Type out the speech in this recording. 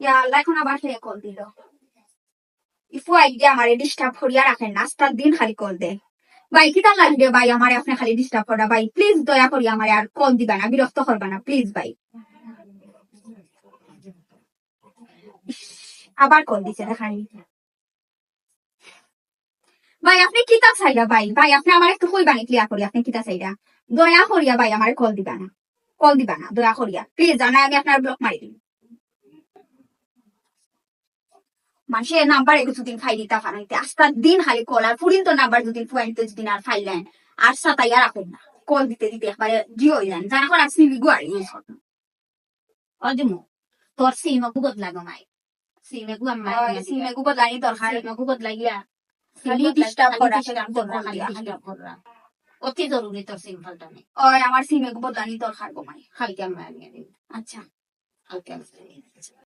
ইয়া আল্লাহ, এখন আবার সে কল দিল। ইফু আইডিয়া আমারে ডিস্টার্ব করিয়া রাখেন, নাস্তার দিন খালি কল দে। ভাই কিতা লাগবে ভাই, আমারে আপনি খালি ডিস্টার্ব করা ভাই, প্লিজ দয়া করি আমারে আর কল দিবা না, বিরক্ত করবা না প্লিজ ভাই। ইস, আবার কল দিছে দেখাই। ভাই আপনি কিতা চাইরা ভাই, ভাই আপনি আমার একটু কইবানি ক্লিয়ার করি আপনি কিতা চাইরা। দয়া করিয়া ভাই আমারে কল দিবা না, কল দিবা না দয়া করিয়া প্লিজ, জানাই আমি আপনার ব্লক মারি দিই। মানুষের নাম্বার এগুলো দুদিন ফাইল দিতা ফানাইতে, আস্তার দিন খালি কল, আর পুরিন তো নাম্বার দুদিন ফুয়াইতে দুদিন আর ফাইলেন আর সাতাইয়া রাখেন না, কল দিতে দিতে একবারে জিও হয়ে যান, জানা করে আসছি গো আর ইউজ করুন। অজমু তোর সিমকু বদলাগো মাই সিমেকু আমার সিমে গুবত লাইনি দরকার, সিমকু বদলাইয়া খালি ডিস্টার্ব করা খালি ডিস্টার্ব করা অতি জরুরি তোর সিম ফাল্টানি। ওই আমার সিমে গুবত লাইনি দরকার গোমাই। খালকে আমরা নিয়ে দিই আচ্ছা খালকে